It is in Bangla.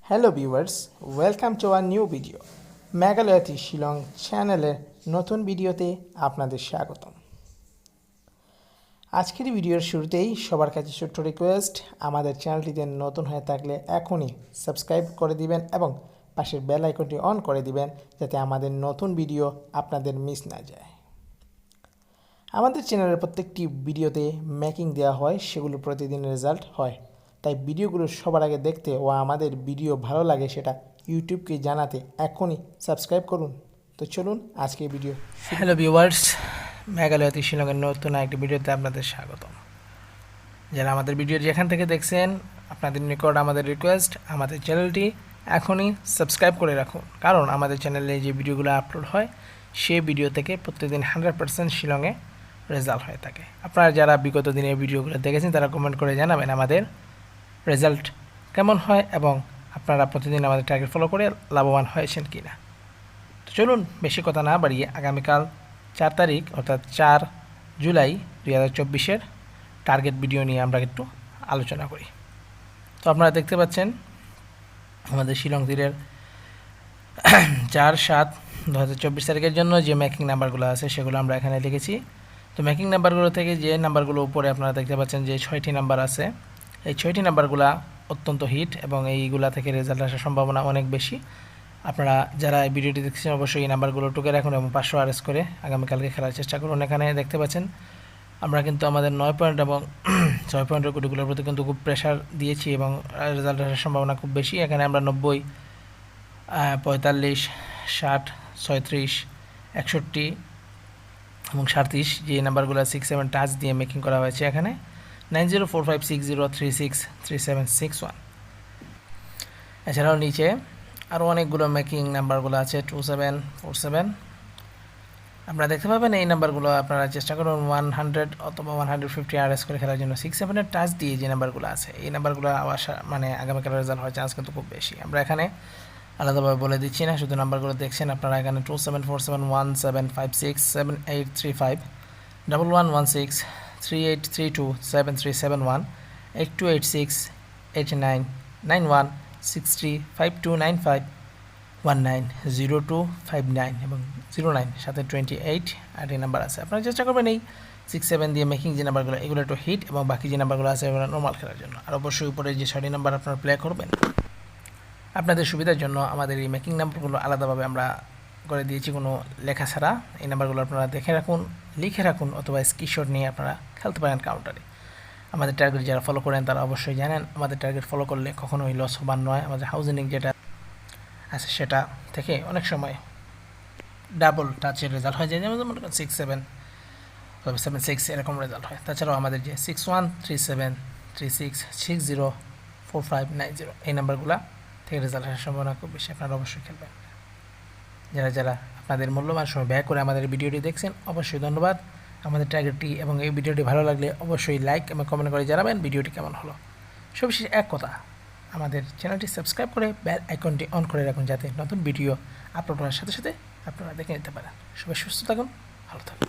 Hello viewers, welcome to our new video. মেঘালয়তি শিলং চ্যানেলের নতুন ভিডিওতে আপনাদের স্বাগতম। আজকের ভিডিওর শুরুতেই সবার কাছে ছোট্ট রিকোয়েস্ট, আমাদের চ্যানেলটিতে নতুন হয়ে থাকলে এখনই সাবস্ক্রাইব করে দিবেন এবং পাশের বেল আইকনটি অন করে দিবেন যাতে আমাদের নতুন ভিডিও আপনাদের মিস না যায়। আমাদের চ্যানেলের প্রত্যেকটি ভিডিওতে মেকিং দেওয়া হয়, সেগুলো প্রতিদিন রেজাল্ট হয়। তাই ভিডিওগুলো সবার আগে দেখতে ও আমাদের ভিডিও ভালো লাগে সেটা ইউটিউবকে জানাতে এখনই সাবস্ক্রাইব করুন। তো চলুন আজকে ভিডিও। হ্যালো ভিউয়ার্স, মেঘালয়তি শিলংয়ের নতুন একটি ভিডিওতে আপনাদের স্বাগতম। যারা আমাদের ভিডিও যেখান থেকে দেখছেন, আপনাদের নিকট আমাদের রিকোয়েস্ট, আমাদের চ্যানেলটি এখনই সাবস্ক্রাইব করে রাখুন, কারণ আমাদের চ্যানেলে যে ভিডিওগুলো আপলোড হয় সেই ভিডিও থেকে প্রতিদিন 100% শিলংয়ে রেজাল্ট হয়ে থাকে। আপনারা যারা বিগত দিনের ভিডিওগুলো দেখেছেন তারা কমেন্ট করে জানাবেন আমাদের রেজাল্ট কেমন হয় এবং আপনারা প্রতিদিন আমাদের টার্গেট ফলো করে লাভবান হয়েছেন কি না। তো চলুন বেশি কথা না বাড়িয়ে আগামীকাল 4 তারিখ অর্থাৎ 4 জুলাই 2024-এর টার্গেট ভিডিও নিয়ে আমরা একটু আলোচনা করি। তো আপনারা দেখতে পাচ্ছেন আমাদের শিলং তীরের 4/7/2024 তারিখের জন্য যে মেকিং নাম্বারগুলো আছে সেগুলো আমরা এখানে লিখেছি। তো মেকিং নাম্বারগুলো থেকে যে নাম্বারগুলো উপরে আপনারা দেখতে পাচ্ছেন যে 6টি নাম্বার আছে, এই 6টি নাম্বারগুলো অত্যন্ত হিট এবং এইগুলা থেকে রেজাল্ট আসার সম্ভাবনা অনেক বেশি। আপনারা যারা এই ভিডিওটি দেখছেন অবশ্যই এই নাম্বারগুলো টুকে রাখুন এবং 500 আরএস করে আগামীকালকে খেলার চেষ্টা করুন। এখানে দেখতে পাচ্ছেন আমরা কিন্তু আমাদের 9 পয়েন্ট এবং 6 পয়েন্টের কোটিগুলোর প্রতি কিন্তু খুব প্রেশার দিয়েছি এবং রেজাল্ট আসার সম্ভাবনা খুব বেশি। এখানে আমরা 90, 45, 60, 36, 61 এবং 37 যে নাম্বারগুলো 6-7 টাচ দিয়ে মেকিং করা হয়েছে এখানে 904560363761। এছাড়াও নিচে আরও অনেকগুলো মেকিং নাম্বারগুলো আছে 2747। আপনারা দেখতে পাবেন এই নাম্বারগুলো আপনারা চেষ্টা করুন 100 অথবা 150 আরএস করে খেলার জন্য। 6-7-এর টাচ দিয়ে যে নাম্বারগুলো আছে এই নাম্বারগুলো আসা মানে আগামীকাল রেজাল্ট হওয়ার চান্স কিন্তু খুব বেশি। আমরা এখানে আলাদাভাবে বলে দিচ্ছি না, শুধু নাম্বারগুলো দেখছেন আপনারা। এখানে 274717567835, 1116 3832 7371, 82868991 635295 190259 এবং 09 সাথে 28 আর এই নাম্বার আছে। আপনারা চেষ্টা করবেন এই 6-7 দিয়ে মেকিং যে নাম্বারগুলো এগুলো একটু হিট এবং বাকি যে নাম্বারগুলো আছে এগুলো নর্মাল খেলার জন্য। আর অবশ্যই উপরে যে 6টি নাম্বার আপনারা প্লে করবেন আপনাদের সুবিধার জন্য আমাদের এই মেকিং নাম্বারগুলো আলাদাভাবে আমরা করে দিয়েছি কোনো লেখা ছাড়া। এই নাম্বারগুলো আপনারা দেখে রাখুন, লিখে রাখুন অথবা স্ক্রিনশট নিয়ে আপনারা খেলতে পারেন কাউন্টারে। আমাদের টার্গেট যারা ফলো করেন তারা অবশ্যই জানেন আমাদের টার্গেট ফলো করলে কখনোই লস হবার নয়। আমাদের হাউজিং যেটা আছে সেটা থেকে অনেক সময় ডাবল টাচের রেজাল্ট হয় যায়, যেমন 6-7 তবে 7-6 এরকম রেজাল্ট হয়। তাছাড়াও আমাদের যে 613736604590 এই নাম্বারগুলো থেকে রেজাল্ট আসার সম্ভাবনা খুব বেশি। আপনারা অবশ্যই খেলবেন। যারা যারা আপনাদের মূল্যবান সময় ব্যয় করে আমাদের ভিডিওটি দেখছেন অবশ্যই ধন্যবাদ। আমাদের টার্গেটটি এবং এই ভিডিওটি ভালো লাগলে অবশ্যই লাইক এবং কমেন্ট করে জানাবেন ভিডিওটি কেমন হলো। সবশেষে এক কথা, আমাদের চ্যানেলটি সাবস্ক্রাইব করে বেল আইকনটি অন করে রাখুন যাতে নতুন ভিডিও আপলোড হওয়ার সাথে সাথে আপনারা দেখে নিতে পারেন। সবাই সুস্থ থাকুন, ভালো থাকুন।